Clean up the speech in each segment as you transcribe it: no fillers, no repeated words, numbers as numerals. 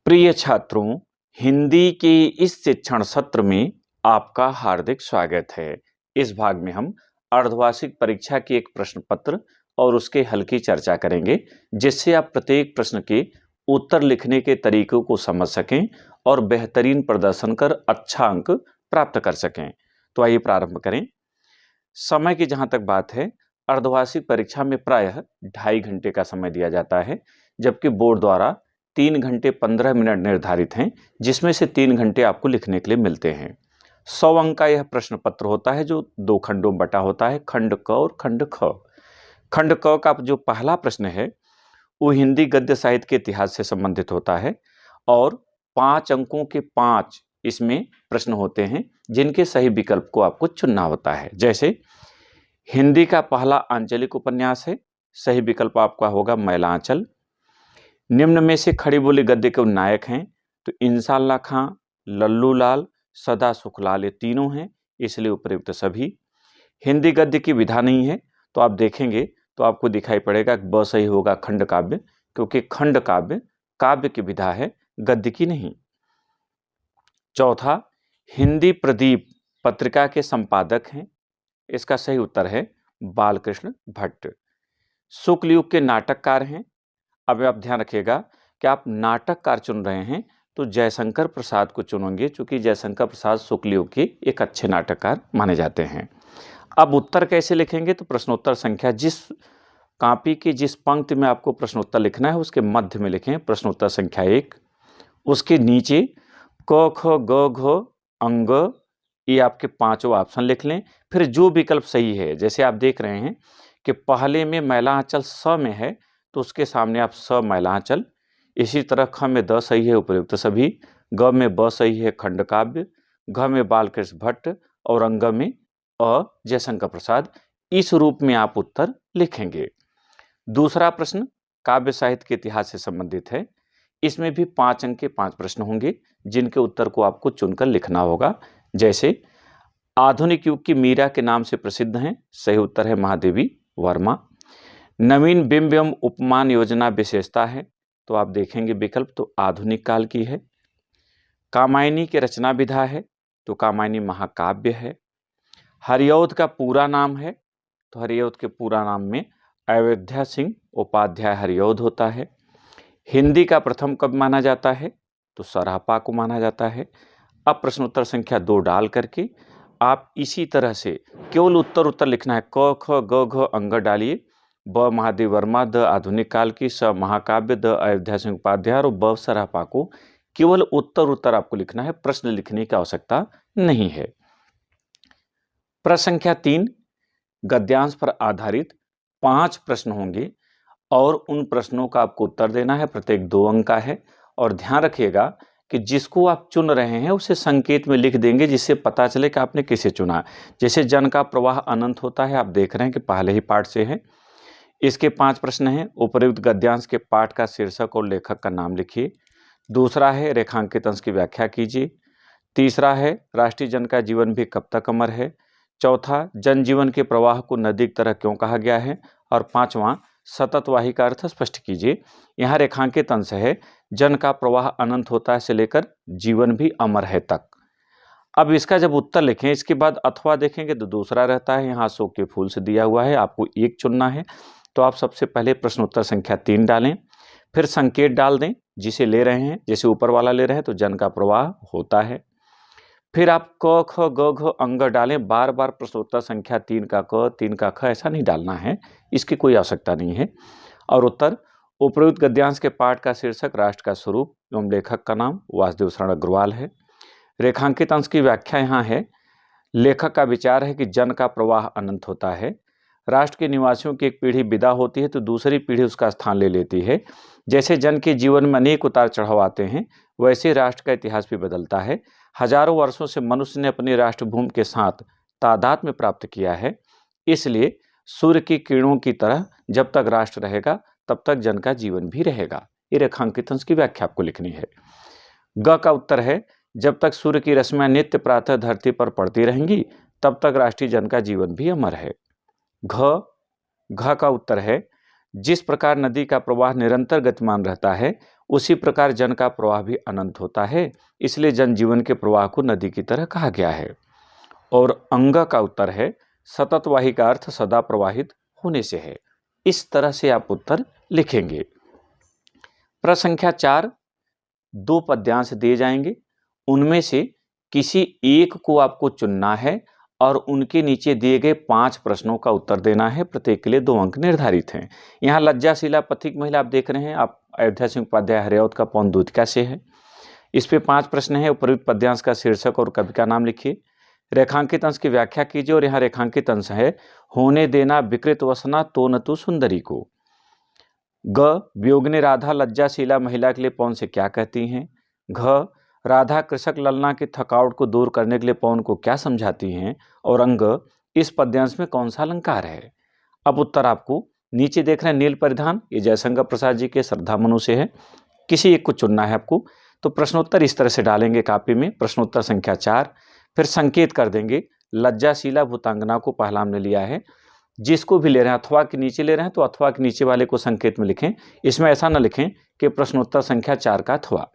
प्रिय छात्रों, हिंदी के इस शिक्षण सत्र में आपका हार्दिक स्वागत है। इस भाग में हम अर्धवार्षिक परीक्षा की एक प्रश्न पत्र और उसके हल की चर्चा करेंगे, जिससे आप प्रत्येक प्रश्न के उत्तर लिखने के तरीकों को समझ सकें और बेहतरीन प्रदर्शन कर अच्छा अंक प्राप्त कर सकें। तो आइए प्रारंभ करें। समय की जहां तक बात है, अर्धवार्षिक परीक्षा में प्रायः 2.5 घंटे का समय दिया जाता है, जबकि बोर्ड द्वारा 3 घंटे 15 मिनट निर्धारित हैं, जिसमें से 3 घंटे आपको लिखने के लिए मिलते हैं। 100 अंक का यह प्रश्न पत्र होता है, जो 2 खंडों में बटा होता है, खंड क और खंड ख। खंड क का जो पहला प्रश्न है, वो हिंदी गद्य साहित्य के इतिहास से संबंधित होता है और 5 अंकों के 5 इसमें प्रश्न होते हैं, जिनके सही विकल्प को आपको चुनना होता है। जैसे हिंदी का पहला आंचलिक उपन्यास है, सही विकल्प आपका होगा मैलांचल। निम्न में से खड़ी बोली गद्य के नायक हैं, तो इंसाल्लाह खां, लल्लू लाल, सदा सुखलाल, ये तीनों हैं, इसलिए उपयुक्त सभी। हिंदी गद्य की विधा नहीं है, तो आप देखेंगे तो आपको दिखाई पड़ेगा कि ब सही होगा खंड काव्य, क्योंकि खंड काव्य काव्य की विधा है, गद्य की नहीं। चौथा, हिंदी प्रदीप पत्रिका के संपादक हैं, इसका सही उत्तर है बालकृष्ण भट्ट। शुक्ल युग के नाटककार हैं। अब आप ध्यान रखिएगा कि आप नाटककार चुन रहे हैं तो जयशंकर प्रसाद को चुनेंगे, क्योंकि जयशंकर प्रसाद शुक्ल युग के एक अच्छे नाटककार माने जाते हैं। अब उत्तर कैसे लिखेंगे, तो प्रश्नोत्तर संख्या जिस कॉपी की जिस पंक्ति में आपको प्रश्नोत्तर लिखना है उसके मध्य में लिखें प्रश्नोत्तर संख्या 1। उसके नीचे क ख ग घ अंग, ये आपके 5 ऑप्शन लिख लें। फिर जो विकल्प सही है, जैसे आप देख रहे हैं कि पहले में मैलांचल स में है, तो उसके सामने आप स मैलांचल। इसी तरह ख में द सही है उपयुक्त सभी, ग में ब सही है खंड काव्य, घ में बालकृष्ण भट्ट और अंग में अ जयशंकर प्रसाद। इस रूप में आप उत्तर लिखेंगे। दूसरा प्रश्न काव्य साहित्य के इतिहास से संबंधित है। इसमें भी 5 अंक के 5 प्रश्न होंगे, जिनके उत्तर को आपको चुनकर लिखना होगा। जैसे आधुनिक युग की मीरा के नाम से प्रसिद्ध हैं, सही उत्तर है महादेवी वर्मा। नवीन बिंब एवं उपमान योजना विशेषता है, तो आप देखेंगे विकल्प तो आधुनिक काल की है। कामायनी की रचना विधा है, तो कामायनी महाकाव्य है। हरिऔध का पूरा नाम है, तो हरिऔध के पूरा नाम में अयोध्या सिंह उपाध्याय हरिऔध होता है। हिंदी का प्रथम कवि माना जाता है, तो सरापा को माना जाता है। अब प्रश्नोत्तर संख्या 2 डाल करके आप इसी तरह से केवल उत्तर लिखना है। क ख ग घ अंग डालिए, ब महादेव वर्मा, द आधुनिक काल की, स महाकाव्य, द अयोध्या सिंह उपाध्याय और ब सरापा को केवल उत्तर आपको लिखना है, प्रश्न लिखने की आवश्यकता नहीं है। प्रश्न संख्या 3 गद्यांश पर आधारित 5 प्रश्न होंगे और उन प्रश्नों का आपको उत्तर देना है। प्रत्येक 2 अंक का है और ध्यान रखिएगा कि जिसको आप चुन रहे हैं उसे संकेत में लिख देंगे, जिससे पता चले कि आपने किसे चुना। जैसे जन का प्रवाह अनंत होता है, आप देख रहे हैं कि पहले ही पाठ से है। इसके 5 प्रश्न हैं। उपर्युक्त गद्यांश के पाठ का शीर्षक और लेखक का नाम लिखिए। दूसरा है रेखांकित अंश की व्याख्या कीजिए। तीसरा है राष्ट्रीय जन का जीवन भी कब तक अमर है। चौथा जनजीवन के प्रवाह को नदी की तरह क्यों कहा गया है। और 5वां सततवाही का अर्थ स्पष्ट कीजिए। यहाँ रेखांकित अंश है जन का प्रवाह अनंत होता है से लेकर जीवन भी अमर है तक। अब इसका जब उत्तर लिखें, इसके बाद अथवा देखेंगे तो दूसरा रहता है। यहाँ अशोक के फूल से दिया हुआ है, आपको एक चुनना है। तो आप सबसे पहले प्रश्नोत्तर संख्या 3 डालें, फिर संकेत डाल दें जिसे ले रहे हैं। जैसे ऊपर वाला ले रहे हैं तो जन का प्रवाह होता है। फिर आप क ख ग घ अंग डालें। बार बार प्रश्नोत्तर संख्या 3 का क 3 का ख ऐसा नहीं डालना है, इसकी कोई आवश्यकता नहीं है। और उत्तर उपर्युक्त गद्यांश के पाठ का शीर्षक, राष्ट्र का स्वरूप एवं लेखक का नाम वासुदेव शरण अग्रवाल है। रेखांकित अंश की व्याख्या यहाँ है। लेखक का विचार है कि जन का प्रवाह अनंत होता है। राष्ट्र के निवासियों की एक पीढ़ी विदा होती है तो दूसरी पीढ़ी उसका स्थान ले लेती है। जैसे जन के जीवन में अनेक उतार चढ़ाव आते हैं, वैसे राष्ट्र का इतिहास भी बदलता है। हजारों वर्षों से मनुष्य ने अपनी राष्ट्रभूमि के साथ तादात्म्य प्राप्त किया है। इसलिए सूर्य की किरणों की तरह जब तक राष्ट्र रहेगा तब तक जन का जीवन भी रहेगा। ये रेखांकित अंश की व्याख्या आपको लिखनी है। ग का उत्तर है जब तक सूर्य की रश्मियां नित्य प्रातः धरती पर पड़ती रहेंगी तब तक राष्ट्रीय जन का जीवन भी अमर है। घ का उत्तर है जिस प्रकार नदी का प्रवाह निरंतर गतिमान रहता है उसी प्रकार जन का प्रवाह भी अनंत होता है, इसलिए जनजीवन के प्रवाह को नदी की तरह कहा गया है। और अंग का उत्तर है सततवाही का अर्थ सदा प्रवाहित होने से है। इस तरह से आप उत्तर लिखेंगे। प्रश्न संख्या 4, 2 पद्यांश दिए जाएंगे, उनमें से किसी एक को आपको चुनना है और उनके नीचे दिए गए 5 प्रश्नों का उत्तर देना है। प्रत्येक के लिए 2 अंक निर्धारित हैं। यहाँ लज्जाशिला पथिक महिला आप देख रहे हैं, आप अयोध्या सिंह उपाध्याय हरिऔध का पौन दूध कैसे है। इस पे 5 प्रश्न है। उपरोक्त पद्यांश का शीर्षक और कवि का नाम लिखिए। रेखांकित अंश की व्याख्या कीजिए। और यहाँ रेखांकित अंश है होने देना विकृत वसना तो न तू सुंदरी को। ग, वियोगिनी राधा लज्जाशिला महिला के लिए पौन से क्या कहती हैं। घ, राधा कृषक ललना की थकावट को दूर करने के लिए पौन को क्या समझाती हैं। और अंग, इस पद्यांश में कौन सा अलंकार है। अब उत्तर आपको नीचे देख रहे हैं नील परिधान, ये जयशंकर प्रसाद जी के श्रद्धा मनु से है। किसी एक को चुनना है आपको। तो प्रश्नोत्तर इस तरह से डालेंगे कापी में। प्रश्नोत्तर संख्या 4, फिर संकेत कर देंगे लज्जाशिला भूतांगना को पहला हमने लिया है। जिसको भी ले रहे हैं, अथवा के नीचे ले रहे हैं तो अथवा के नीचे वाले को संकेत में लिखें। इसमें ऐसा ना लिखें कि प्रश्नोत्तर संख्या 4 का अथवा।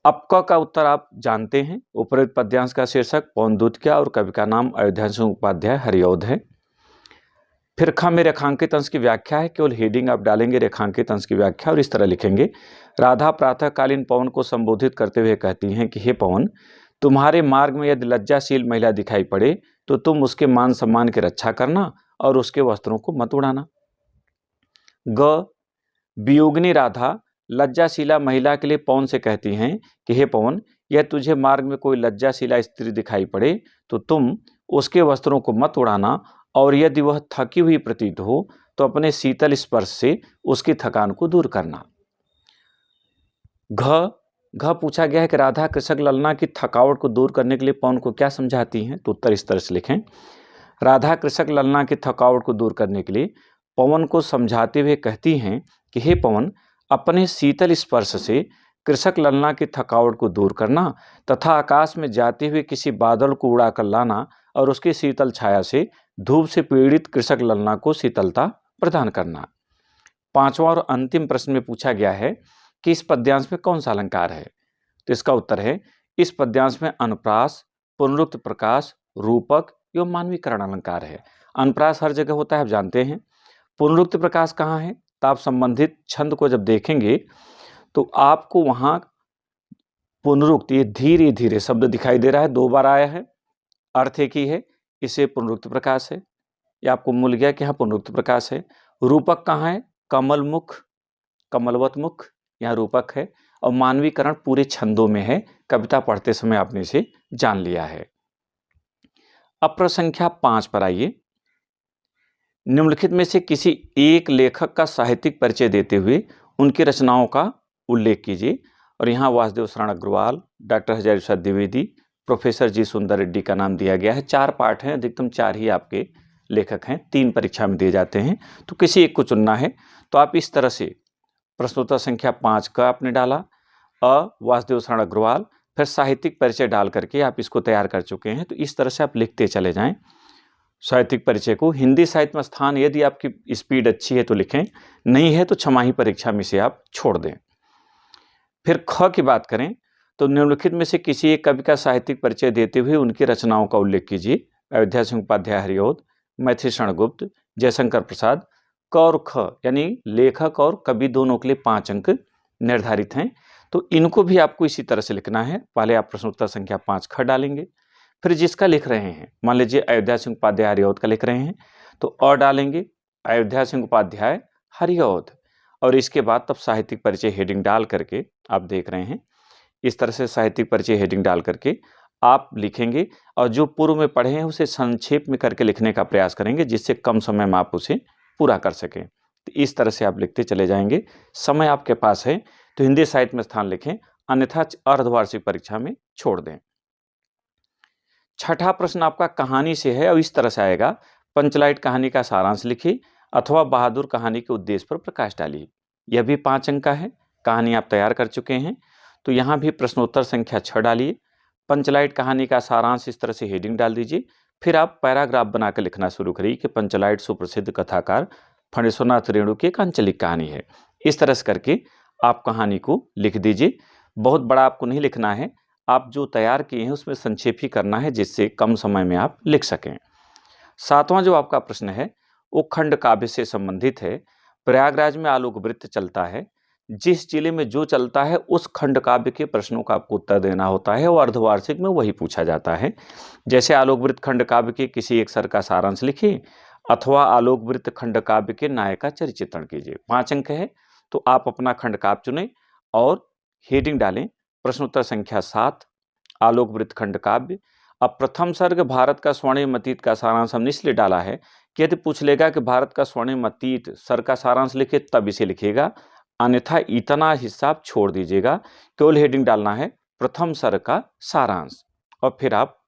अब क का उत्तर आप जानते हैं। उपरोक्त पद्यांश का शीर्षक पौन दूध क्या और कवि का नाम अयोध्या सिंह उपाध्याय हरिऔध है। फिर ख में रेखांकित अंश की व्याख्या है। केवल हेडिंग आप डालेंगे रेखांकित अंश की व्याख्या और इस तरह लिखेंगे। राधा प्रातःकालीन पवन को संबोधित करते हुए कहती हैं कि हे पवन, तुम्हारे मार्ग में यदि लज्जाशील महिला दिखाई पड़े तो तुम उसके मान सम्मान की रक्षा करना और उसके वस्त्रों को मत उड़ाना। ग, वियोगिनी राधा लज्जाशीला महिला के लिए पवन से कहती हैं कि हे पवन, यह तुझे मार्ग में कोई लज्जाशीला स्त्री दिखाई पड़े तो तुम उसके वस्त्रों को मत उड़ाना और यदि वह थकी हुई प्रतीत हो तो अपने शीतल स्पर्श से उसकी थकान को दूर करना। घ पूछा गया है कि राधा कृषक ललना की थकावट को दूर करने के लिए पवन को क्या समझाती हैं। तो उत्तर इस तरह से लिखें। राधा कृषक ललना की थकावट को दूर करने के लिए पवन को समझाते हुए कहती हैं कि हे पवन, अपने शीतल स्पर्श से कृषक ललना की थकावट को दूर करना तथा आकाश में जाते हुए किसी बादल को उड़ा कर लाना और उसकी शीतल छाया से धूप से पीड़ित कृषक ललना को शीतलता प्रदान करना। 5वां और अंतिम प्रश्न में पूछा गया है कि इस पद्यांश में कौन सा अलंकार है। तो इसका उत्तर है इस पद्यांश में अनुप्रास, पुनरुक्त प्रकाश, रूपक एवं मानवीकरण अलंकार है। अनुप्रास हर जगह होता है, आप जानते हैं। पुनरुक्त प्रकाश कहाँ है, तो आप संबंधित छंद को जब देखेंगे तो आपको वहां पुनरुक्त, ये धीरे धीरे शब्द दिखाई दे रहा है, 2 बार आया है, अर्थ एक ही है, इसे पुनरुक्त प्रकाश है। ये आपको मिल गया कि हाँ पुनरुक्त प्रकाश है। रूपक कहाँ है, कमल मुख, कमलवत मुख, यहाँ रूपक है। और मानवीकरण पूरे छंदों में है, कविता पढ़ते समय आपने इसे जान लिया है। अब प्रश्न संख्या 5 पर आइए। निम्नलिखित में से किसी एक लेखक का साहित्यिक परिचय देते हुए उनकी रचनाओं का उल्लेख कीजिए। और यहाँ वासुदेव शरण अग्रवाल, डॉक्टर हजारी प्रसाद द्विवेदी, प्रोफेसर जी सुंदर रेड्डी का नाम दिया गया है। 4 पाठ हैं, अधिकतम 4 ही आपके लेखक हैं, 3 परीक्षा में दिए जाते हैं, तो किसी एक को चुनना है। तो आप इस तरह से प्रश्नोत्तर संख्या 5 का आपने डाला, वासुदेव शरण अग्रवाल, फिर साहित्यिक परिचय डाल करके आप इसको तैयार कर चुके हैं। तो इस तरह से आप लिखते चले जाएं साहित्यिक परिचय को। हिंदी साहित्य में स्थान, यदि आपकी स्पीड अच्छी है तो लिखें, नहीं है तो छमाही परीक्षा में से आप छोड़ दें। फिर ख की बात करें तो निम्नलिखित में से किसी एक कवि का साहित्यिक परिचय देते हुए उनकी रचनाओं का उल्लेख कीजिए। अयोध्या सिंह उपाध्याय हरिऔध, मैथिली शरण गुप्त, जयशंकर प्रसाद। क और ख यानी लेखक और कवि दोनों के लिए 5 अंक निर्धारित हैं। तो इनको भी आपको इसी तरह से लिखना है। पहले आप प्रश्नोत्तर संख्या 5 ख डालेंगे, फिर जिसका लिख रहे हैं, मान लीजिए अयोध्या सिंह उपाध्याय हरिऔध का लिख रहे हैं तो डालेंगे अयोध्या सिंह उपाध्याय हरिऔध। और इसके बाद तब साहित्यिक परिचय हेडिंग डाल करके आप देख रहे हैं, इस तरह से साहित्यिक परिचय हेडिंग डाल करके आप लिखेंगे। और जो पूर्व में पढ़े हैं उसे संक्षेप में करके लिखने का प्रयास करेंगे, जिससे कम समय में आप उसे पूरा कर सकें। तो इस तरह से आप लिखते चले जाएंगे। समय आपके पास है तो हिंदी साहित्य में स्थान लिखें, अन्यथा अर्धवार्षिक परीक्षा में छोड़ दें। 6ठा प्रश्न आपका कहानी से है और इस तरह से आएगा। पंचलाइट कहानी का सारांश लिखिए अथवा बहादुर कहानी के उद्देश्य पर प्रकाश डालिए। यह भी 5 अंक का है। कहानी आप तैयार कर चुके हैं तो यहाँ भी प्रश्नोत्तर संख्या 6 डालिए। पंचलाइट कहानी का सारांश, इस तरह से हेडिंग डाल दीजिए। फिर आप पैराग्राफ बनाकर लिखना शुरू करिए कि पंचलाइट सुप्रसिद्ध कथाकार फणीश्वरनाथ रेणु की एक आंचलिक कहानी है। इस तरह से करके आप कहानी को लिख दीजिए। बहुत बड़ा आपको नहीं लिखना है, आप जो तैयार किए हैं उसमें संक्षेप ही करना है, जिससे कम समय में आप लिख सकें। 7वां जो आपका प्रश्न है वो खंड काव्य से संबंधित है। प्रयागराज में आलोक वृत्त चलता है, जिस जिले में जो चलता है उस खंड काव्य के प्रश्नों का आपको उत्तर देना होता है और अर्धवार्षिक में वही पूछा जाता है। जैसे आलोक वृत्त खंड काव्य के किसी एक सर का सारांश लिखिए अथवा आलोक वृत्त खंड काव्य के नायक का चरित्रण कीजिए। 5 अंक है, तो आप अपना खंड काव्य चुनें और हेडिंग डालें प्रश्नोत्तर संख्या 7 आलोक वृत्त खंड काव्य। अब प्रथम सर्ग भारत का स्वर्णिम अतीत का सारांश हमने इसलिए डाला है कि यदि पूछ लेगा कि भारत का स्वर्णिम अतीत सर का सारांश लिखे तब इसे लिखेगा, अन्यथा इतना हिस्सा आप छोड़ दीजिएगा। केवल हेडिंग डालना है प्रथम सर्ग का सारांश, और फिर आप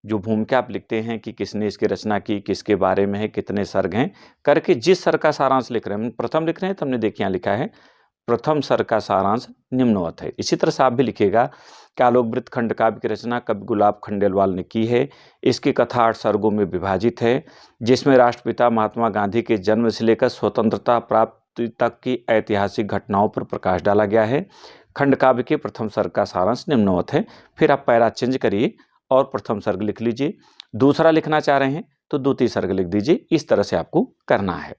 जो भूमिका आप लिखते हैं कि किसने इसकी रचना की, किसके बारे में है, कितने सर्ग हैं, करके जिस सर्ग का सारांश लिख रहे हैं, प्रथम लिख रहे हैं तो हमने देखिए यहाँ लिखा है प्रथम सर्ग का सारांश निम्नवत है। इसी तरह से आप भी लिखिएगा कि आलोक वृत्त खंड काव्य की रचना कवि गुलाब खंडेलवाल ने की है। इसकी कथा 8 सर्गों में विभाजित है, जिसमें राष्ट्रपिता महात्मा गांधी के जन्म से लेकर स्वतंत्रता प्राप्ति तक की ऐतिहासिक घटनाओं पर प्रकाश डाला गया है। खंड काव्य के प्रथम सर्ग का सारांश निम्नवत है। फिर आप पैरा चेंज करिए और प्रथम सर्ग लिख लीजिए। दूसरा लिखना चाह रहे हैं तो द्वितीय सर्ग लिख दीजिए। इस तरह से आपको करना है।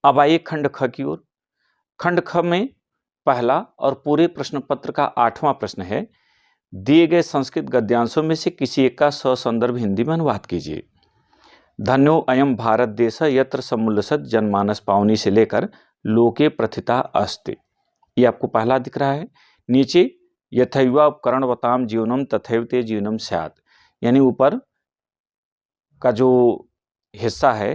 अब आइए खंड ख की ओर। खंड ख में पहला और पूरे प्रश्न पत्र का 8वां प्रश्न है, दिए गए संस्कृत गद्यांशों में से किसी एक का ससंदर्भ हिंदी में अनुवाद कीजिए। धन्यो अयम भारत देश यत्र समुल्लसत जनमानस पावनी से लेकर लोके प्रथिता अस्ति, ये आपको पहला दिख रहा है। नीचे यथैवा उपकरणवताम जीवनम तथैव ते जीवनम स्यात्, यानी ऊपर का जो हिस्सा है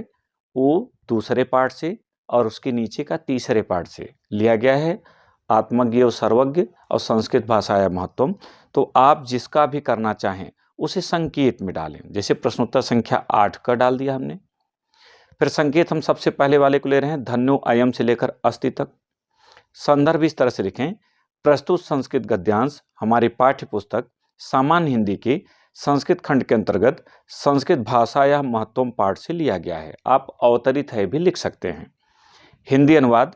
वो दूसरे पार्ट से और उसके नीचे का तीसरे पार्ट से लिया गया है। आत्मज्ञ और सर्वज्ञ और संस्कृत भाषा या महत्वम, तो आप जिसका भी करना चाहें उसे संकेत में डालें। जैसे प्रश्नोत्तर संख्या 8 का डाल दिया हमने। फिर संकेत हम सबसे पहले वाले को ले रहे हैं, धन्यो अयम से लेकर अस्ति तक। संदर्भ इस तरह से लिखें, प्रस्तुत संस्कृत गद्यांश हमारी पाठ्य पुस्तक सामान्य हिंदी के संस्कृत खंड के अंतर्गत संस्कृत भाषा या महत्वम पाठ से लिया गया है। आप अवतरित है भी लिख सकते हैं। हिंदी अनुवाद,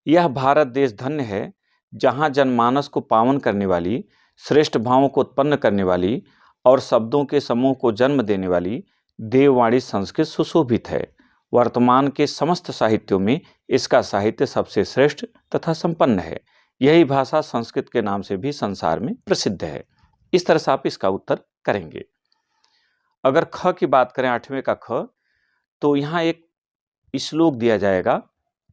यह भारत देश धन्य है जहाँ जनमानस को पावन करने वाली, श्रेष्ठ भावों को उत्पन्न करने वाली और शब्दों के समूह को जन्म देने वाली देववाणी संस्कृत सुशोभित है। वर्तमान के समस्त साहित्यों में इसका साहित्य सबसे श्रेष्ठ तथा संपन्न है। यही भाषा संस्कृत के नाम से भी संसार में प्रसिद्ध है। इस तरह से आप इसका उत्तर करेंगे। अगर ख की बात करें 8वें का ख, तो यहाँ एक श्लोक दिया जाएगा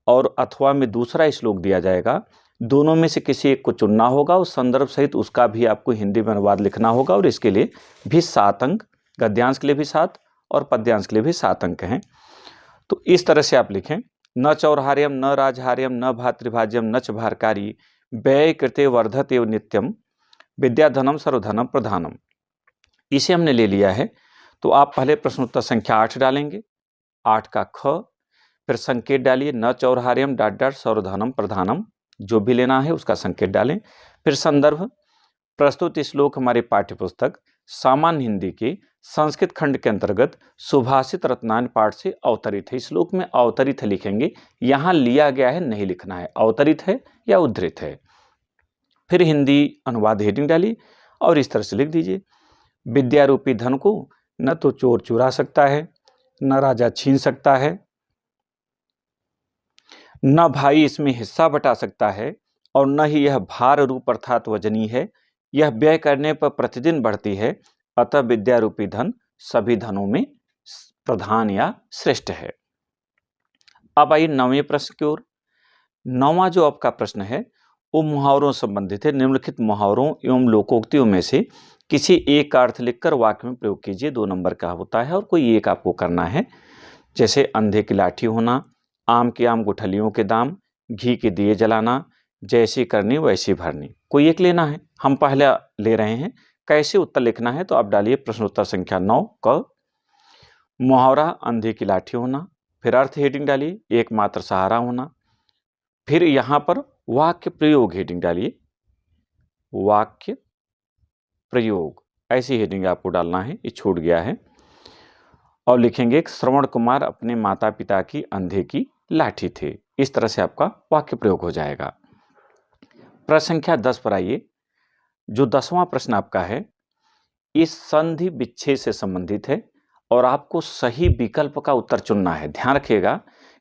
और अथवा में दूसरा श्लोक दिया जाएगा। दोनों में से किसी एक को चुनना होगा और संदर्भ सहित उसका भी आपको हिंदी में अनुवाद लिखना होगा, और इसके लिए भी 7 अंक, गद्यांश के लिए भी 7 और पद्यांश के लिए भी 7 अंक हैं। तो इस तरह से आप लिखें, न चौरहार्यम न राजहार्यम न भातृभाज्यम न च भारकारी व्यय कृते वर्धते नित्यम विद्याधनम सर्वधनम प्रधानम। इसे हमने ले लिया है। तो आप पहले प्रश्नोत्तर संख्या 8 डालेंगे, 8 का ख, फिर संकेत डालिए न चौरहार्यम डॉट डॉट सर्वधनम प्रधानम, जो भी लेना है उसका संकेत डालें। फिर संदर्भ, प्रस्तुत श्लोक हमारे पाठ्यपुस्तक सामान्य हिंदी के संस्कृत खंड के अंतर्गत सुभाषित रत्नान पाठ से अवतरित है। श्लोक में अवतरित है लिखेंगे, यहाँ लिया गया है नहीं लिखना है, अवतरित है या उद्धृत है। फिर हिंदी अनुवाद हेडिंग डालिए और इस तरह से लिख दीजिए, विद्या रूपी धन को न तो चोर चुरा सकता है, न राजा छीन सकता है, न भाई इसमें हिस्सा बटा सकता है, और न ही यह भार रूप अर्थात वजनी है। यह व्यय करने पर प्रतिदिन बढ़ती है, अतः विद्या रूपी धन सभी धनों में प्रधान या श्रेष्ठ है। अब आइए 9वें प्रश्न की ओर। 9वां जो आपका प्रश्न है वो मुहावरों संबंधित है। निम्नलिखित मुहावरों एवं लोकोक्तियों में से किसी एक का अर्थ लिखकर वाक्य में प्रयोग कीजिए। 2 नंबर का होता है और कोई एक आपको करना है। जैसे अंधे की लाठी होना, आम के आम गुठलियों के दाम, घी के दिए जलाना, जैसी करनी वैसी भरनी। कोई एक लेना है, हम पहले ले रहे हैं। कैसे उत्तर लिखना है तो आप डालिए प्रश्नोत्तर संख्या 9 क, मुहावरा अंधे की लाठी होना, फिर अर्थ हेडिंग डालिए एकमात्र सहारा होना, फिर यहाँ पर वाक्य प्रयोग हेडिंग डालिए वाक्य प्रयोग, ऐसी हेडिंग आपको डालना है, ये छूट गया है। और लिखेंगे श्रवण कुमार अपने माता पिता की अंधे की लाठी थे। इस तरह से आपका वाक्य प्रयोग हो जाएगा। प्रश्न संख्या 10 पर आइए। जो 10वां प्रश्न आपका है, इस संधि विच्छेद से संबंधित है और आपको सही विकल्प का उत्तर चुनना है। ध्यान रखिएगा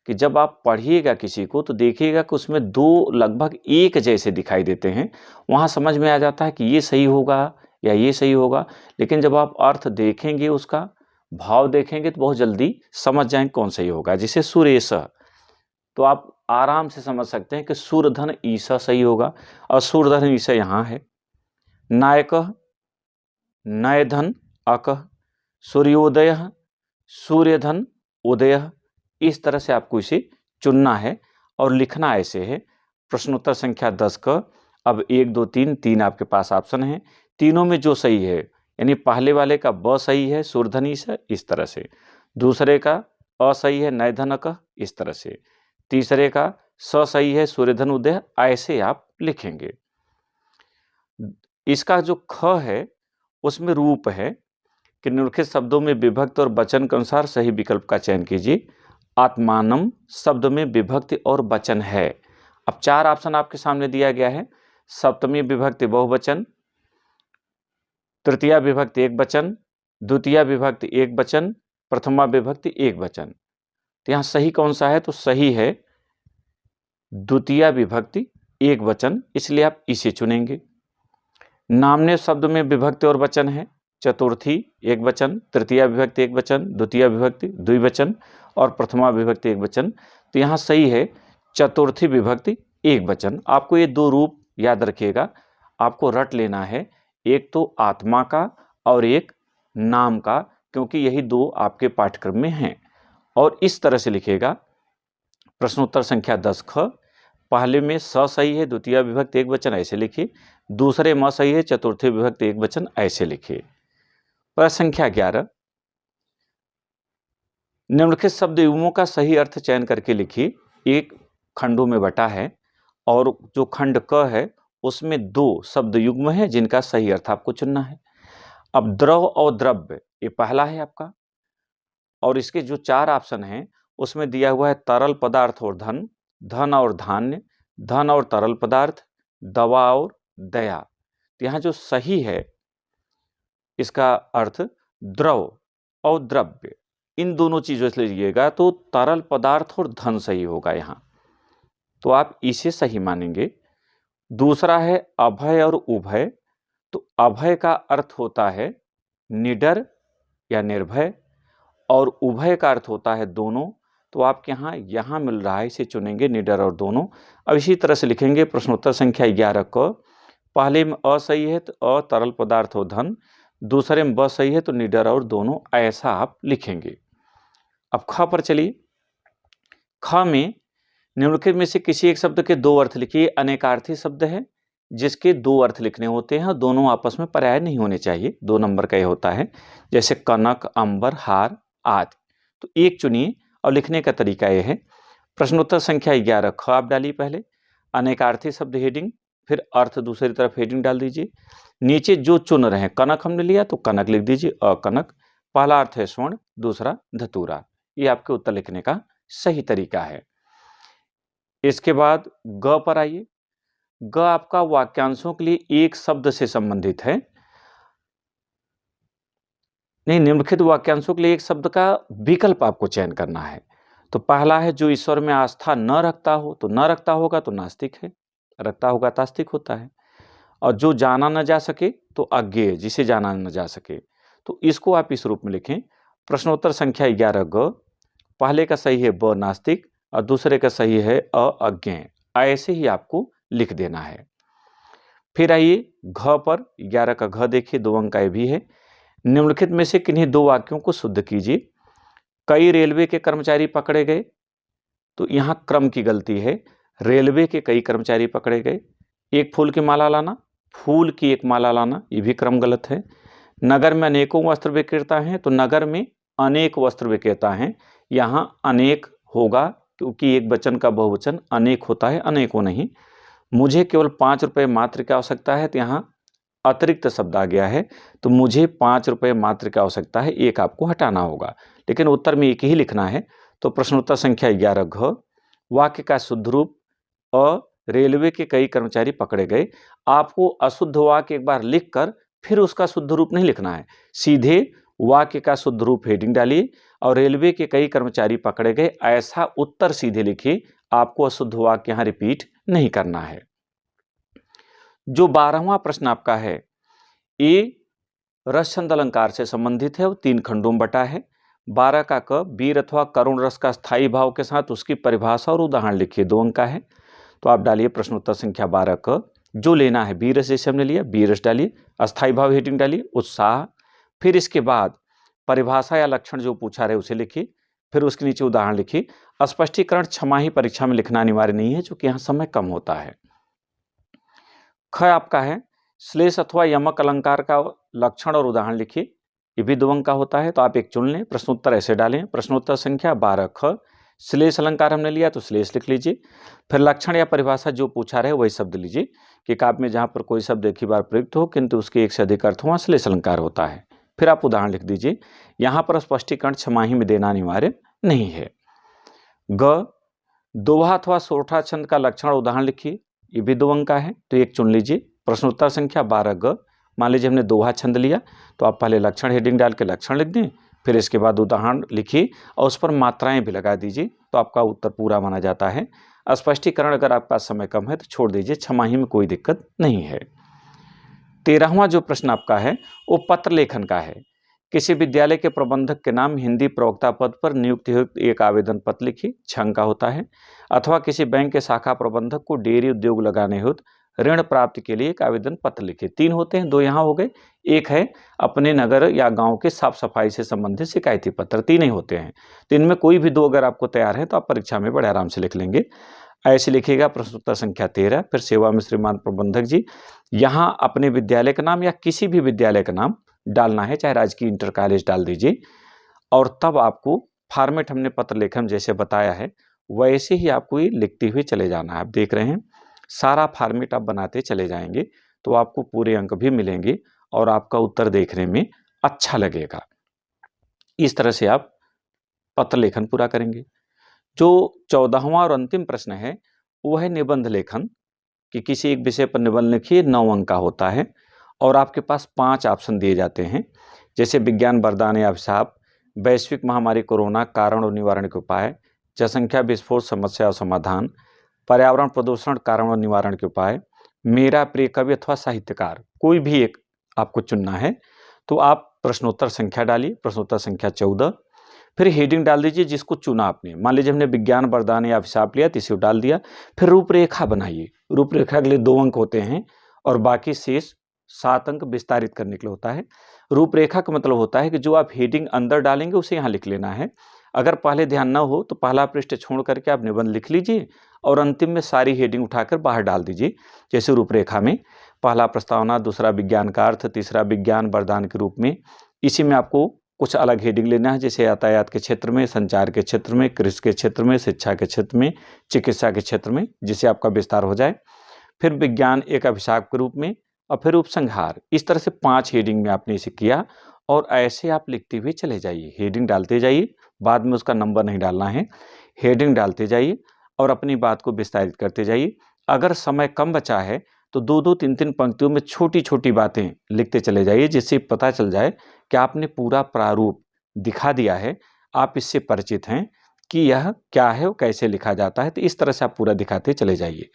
कि जब आप पढ़िएगा किसी को तो देखिएगा कि उसमें दो लगभग एक जैसे दिखाई देते हैं, वहाँ समझ में आ जाता है कि ये सही होगा या ये सही होगा। लेकिन जब आप अर्थ देखेंगे, उसका भाव देखेंगे, तो बहुत जल्दी समझ जाएंगे कौन सही होगा। जैसे सुरेश, तो आप आराम से समझ सकते हैं कि सूर्यधन ईसा सही होगा और सूर्यधन ईसा यहाँ है। नायक नयधन अकः, सूर्योदय सूर्यधन उदय। इस तरह से आपको इसे चुनना है और लिखना ऐसे है। प्रश्नोत्तर संख्या 10 का अब 1 2 3 3 आपके पास ऑप्शन है। तीनों में जो सही है, यानी पहले वाले का ब सही है सूर्यधन ईसा इस तरह से, दूसरे का अ सही है नयधन अकः इस तरह से, तीसरे का स सही है सूर्यधन उदय, ऐसे आप लिखेंगे। इसका जो ख है उसमें रूप है कि निम्नलिखित शब्दों में विभक्ति और वचन के अनुसार सही विकल्प का चयन कीजिए। आत्मानम शब्द में विभक्ति और वचन है। अब 4 ऑप्शन आपके सामने दिया गया है। सप्तमी विभक्ति बहुवचन, तृतीया विभक्ति एक वचन, द्वितीया विभक्ति एक वचन, प्रथमा विभक्ति एक वचन। तो यहाँ सही कौन सा है? तो सही है द्वितीया विभक्ति एक वचन, इसलिए आप इसे चुनेंगे। नामने शब्द में विभक्ति और वचन है। चतुर्थी एक वचन, तृतीया विभक्ति एक वचन, द्वितीया विभक्ति द्विवचन और प्रथमा विभक्ति एक वचन। तो यहाँ सही है चतुर्थी विभक्ति एक वचन। आपको ये दो रूप याद रखिएगा, आपको रट लेना है, एक तो आत्मा का और एक नाम का, क्योंकि यही दो आपके पाठ्यक्रम में हैं। और इस तरह से लिखिएगा। प्रश्नोत्तर संख्या 10 ख, पहले में स सही है द्वितीय विभक्ति एक वचन ऐसे लिखिए, दूसरे म सही है चतुर्थी विभक्ति एक वचन ऐसे लिखिए। प्रश्न संख्या 11, निम्नलिखित शब्द युग्मों का सही अर्थ चयन करके लिखिए। एक खंडों में बटा है और जो खंड क है उसमें 2 शब्द युग्म है जिनका सही अर्थ आपको चुनना है। अब द्रव और द्रव्य ये पहला है आपका, और इसके जो 4 ऑप्शन हैं उसमें दिया हुआ है तरल पदार्थ और धन, धन और धान्य, धन और तरल पदार्थ, दवा और दया। तो यहाँ जो सही है इसका अर्थ द्रव और द्रव्य, इन दोनों चीजों से लीजिएगा तो तरल पदार्थ और धन सही होगा यहाँ, तो आप इसे सही मानेंगे। दूसरा है अभय और उभय, तो अभय का अर्थ होता है निडर या निर्भय और उभय का अर्थ होता है दोनों, तो आपके यहाँ मिल रहा है, इसे चुनेंगे निडर और दोनों। अब इसी तरह से लिखेंगे प्रश्नोत्तर संख्या 11 को, पहले में अ सही है तो अ तरल पदार्थ और धन, दूसरे में ब सही है तो निडर और दोनों, ऐसा आप लिखेंगे। अब ख पर चलिए। ख में निम्नलिखित में से किसी एक शब्द के 2 अर्थ लिखिए। अनेकार्थी शब्द है जिसके 2 अर्थ लिखने होते हैं, दोनों आपस में पर्याय नहीं होने चाहिए, 2 नंबर का ये होता है, जैसे कनक, अंबर, हार आदि। तो एक चुनिए और लिखने का तरीका यह है। प्रश्नोत्तर संख्या 11 ख आप डालिए पहले, अनेकार्थी शब्द हेडिंग, फिर अर्थ दूसरी तरफ हेडिंग डाल दीजिए। नीचे जो चुन रहे हैं, कनक हमने लिया तो कनक लिख दीजिए, अकनक। पहला अर्थ है स्वर्ण, दूसरा धतूरा। ये आपके उत्तर लिखने का सही तरीका है। इसके बाद ग पर आइए। ग आपका वाक्यांशों के लिए एक शब्द से संबंधित है। नहीं, निम्नलिखित वाक्यांशों के लिए एक शब्द का विकल्प आपको चयन करना है। तो पहला है जो ईश्वर में आस्था न रखता हो, तो न रखता होगा तो नास्तिक है, रखता होगा तो आस्तिक होता है। और जो जाना न जा सके तो अज्ञेय, जिसे जाना न जा सके, तो इसको आप इस रूप में लिखें। प्रश्नोत्तर संख्या 11 ग, पहले का सही है ब नास्तिक और दूसरे का सही है अ अज्ञेय, ऐसे ही आपको लिख देना है। फिर आइए घ पर, 11 का घ देखिए, 2 अंक का भी है। निम्नलिखित में से किन्हीं 2 वाक्यों को शुद्ध कीजिए। कई रेलवे के कर्मचारी पकड़े गए, तो यहाँ क्रम की गलती है, रेलवे के कई कर्मचारी पकड़े गए। एक फूल की माला लाना, फूल की एक माला लाना, ये भी क्रम गलत है। नगर में अनेकों वस्त्र विक्रेता हैं, तो नगर में अनेक वस्त्र विक्रेता हैं, यहाँ अनेक होगा क्योंकि एक वचन का बहुवचन अनेक होता है, अनेकों नहीं। मुझे केवल 5 रुपये मात्र की आवश्यकता है, तो यहाँ अतिरिक्त शब्द आ गया है, तो मुझे 5 रुपये मात्र की आवश्यकता है, एक आपको हटाना होगा, लेकिन उत्तर में एक ही लिखना है। तो प्रश्नोत्तर संख्या 11 घ, वाक्य का शुद्ध रूप, रेलवे के कई कर्मचारी पकड़े गए। आपको अशुद्ध वाक्य एक बार लिखकर फिर उसका शुद्ध रूप नहीं लिखना है, सीधे वाक्य का शुद्ध रूप हेडिंग डालिए और रेलवे के कई कर्मचारी पकड़े गए ऐसा उत्तर सीधे लिखिए। आपको अशुद्ध वाक्य यहां रिपीट नहीं करना है। जो 12वां प्रश्न आपका है, ए रसछंद अलंकार से संबंधित है, वो 3 खंडों में बटा है। 12 का क, वीर अथवा करुण रस का स्थायी भाव के साथ उसकी परिभाषा और उदाहरण लिखिए, 2 अंक का है। तो आप डालिए प्रश्नोत्तर संख्या 12 क, जो लेना है बी रस, जैसे हमने लिया बी रस डालिए, अस्थायी भाव हेडिंग डालिए उत्साह, फिर इसके बाद परिभाषा या लक्षण जो पूछा रहे उसे लिखिए, फिर उसके नीचे उदाहरण लिखिए। स्पष्टीकरण छमाही परीक्षा में लिखना अनिवार्य नहीं है, चूंकि यहाँ समय कम होता है। ख आपका है, श्लेष अथवा यमक अलंकार का लक्षण और उदाहरण लिखिए, ये भी 2 अंक का होता है, तो आप एक चुन लें। प्रश्नोत्तर ऐसे डालें, प्रश्नोत्तर संख्या 12 ख, श्लेष अलंकार हमने लिया तो श्लेष लिख लीजिए, फिर लक्षण या परिभाषा जो पूछा रहे वही शब्द लीजिए कि काव्य में जहां पर कोई शब्द एक ही बार प्रयुक्त हो किंतु उसके एक से अधिक अर्थ हो, वहां श्लेष अलंकार होता है। फिर आप उदाहरण लिख दीजिए। यहां पर स्पष्टीकरण छमाही में देना अनिवार्य नहीं है। ग, दोहा अथवा सोरठा छंद का लक्षण और उदाहरण लिखिए, ये भी 2 अंक का है, तो एक चुन लीजिए। प्रश्नोत्तर संख्या 12 ग, मान लीजिए हमने दोहा छंद लिया तो आप पहले लक्षण हेडिंग डाल के लक्षण लिख दें, फिर इसके बाद उदाहरण लिखिए और उस पर मात्राएं भी लगा दीजिए, तो आपका उत्तर पूरा माना जाता है। स्पष्टीकरण अगर आपके पास समय कम है तो छोड़ दीजिए, छमाही में कोई दिक्कत नहीं है। 13वां जो प्रश्न आपका है वो पत्र लेखन का है। किसी विद्यालय के प्रबंधक के नाम हिंदी प्रवक्ता पद पर नियुक्त हेतु एक आवेदन पत्र लिखिए, 6 अंक का होता है। अथवा किसी बैंक के शाखा प्रबंधक को डेयरी उद्योग लगाने हेतु ऋण प्राप्ति के लिए एक आवेदन पत्र लिखिए। 3 होते हैं, 2 यहाँ हो गए, एक है अपने नगर या गांव के साफ सफाई से संबंधित शिकायती पत्र, 3 ही होते हैं। तो इनमें कोई भी 2 अगर आपको तैयार है तो आप परीक्षा में बड़े आराम से लिख लेंगे। ऐसे लिखिएगा प्रश्नोत्तर संख्या 13, फिर सेवा में श्रीमान प्रबंधक जी, यहाँ अपने विद्यालय का नाम या किसी भी विद्यालय का नाम डालना है, चाहे राजकीय इंटर कॉलेज डाल दीजिए, और तब आपको फॉर्मेट हमने पत्र लेखन जैसे बताया है वैसे ही आपको ये लिखते हुए चले जाना है। आप देख रहे हैं सारा फॉर्मेट आप बनाते चले जाएंगे तो आपको पूरे अंक भी मिलेंगे और आपका उत्तर देखने में अच्छा लगेगा। इस तरह से आप पत्र लेखन पूरा करेंगे। जो 14वां और अंतिम प्रश्न है वो है निबंध लेखन, कि किसी एक विषय पर निबंध लिखिए, 9 अंक का होता है और आपके पास 5 ऑप्शन दिए जाते हैं, जैसे विज्ञान वरदान या अभिशाप, वैश्विक महामारी कोरोना, कारण और निवारण के उपाय, जनसंख्या विस्फोट, समस्या और समाधान, पर्यावरण प्रदूषण, कारण और निवारण के उपाय, मेरा प्रिय कवि अथवा साहित्यकार, कोई भी एक आपको चुनना है। तो आप प्रश्नोत्तर संख्या डालिए, प्रश्नोत्तर संख्या 14, फिर हेडिंग डाल दीजिए जिसको चुना आपने। मान लीजिए हमने विज्ञान वरदान या अभिशाप लिया तो इसे डाल दिया। फिर रूपरेखा बनाइए, रूपरेखा के लिए 2 अंक होते हैं और बाकी शेष 7 अंक विस्तारित करने के लिए होता है। रूपरेखा का मतलब होता है कि जो आप हेडिंग अंदर डालेंगे उसे यहाँ लिख लेना है। अगर पहले ध्यान न हो तो पहला पृष्ठ छोड़ करके आप निबंध लिख लीजिए और अंतिम में सारी हेडिंग उठाकर बाहर डाल दीजिए। जैसे रूपरेखा में पहला प्रस्तावना, दूसरा विज्ञान का अर्थ, तीसरा विज्ञान वरदान के रूप में। इसी में आपको कुछ अलग हेडिंग लेना है, जैसे यातायात के क्षेत्र में, संचार के क्षेत्र में, कृषि के क्षेत्र में, शिक्षा के क्षेत्र में, चिकित्सा के क्षेत्र में, जिससे आपका विस्तार हो जाए। फिर विज्ञान एक अभिशाप के रूप में और फिर उपसंहार। इस तरह से 5 हेडिंग में आपने इसे किया और ऐसे आप लिखते हुए चले जाइए, हेडिंग डालते जाइए, बाद में उसका नंबर नहीं डालना है, हेडिंग डालते जाइए और अपनी बात को विस्तारित करते जाइए। अगर समय कम बचा है तो 2-2, 3-3 पंक्तियों में छोटी छोटी बातें लिखते चले जाइए, जिससे पता चल जाए कि आपने पूरा प्रारूप दिखा दिया है, आप इससे परिचित हैं कि यह क्या है, वो कैसे लिखा जाता है। तो इस तरह से आप पूरा दिखाते चले जाइए।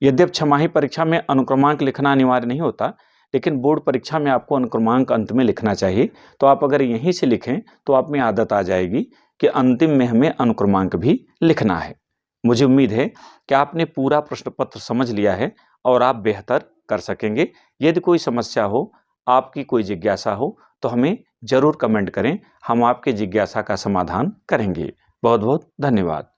यद्यप छमाही परीक्षा में अनुक्रमांक लिखना अनिवार्य नहीं होता, लेकिन बोर्ड परीक्षा में आपको अनुक्रमांक अंत में लिखना चाहिए। तो आप अगर यहीं से लिखें तो आप में आदत आ जाएगी कि अंतिम में हमें अनुक्रमांक भी लिखना है। मुझे उम्मीद है कि आपने पूरा प्रश्न पत्र समझ लिया है और आप बेहतर कर सकेंगे। यदि कोई समस्या हो, आपकी कोई जिज्ञासा हो तो हमें जरूर कमेंट करें, हम आपके जिज्ञासा का समाधान करेंगे। बहुत बहुत धन्यवाद।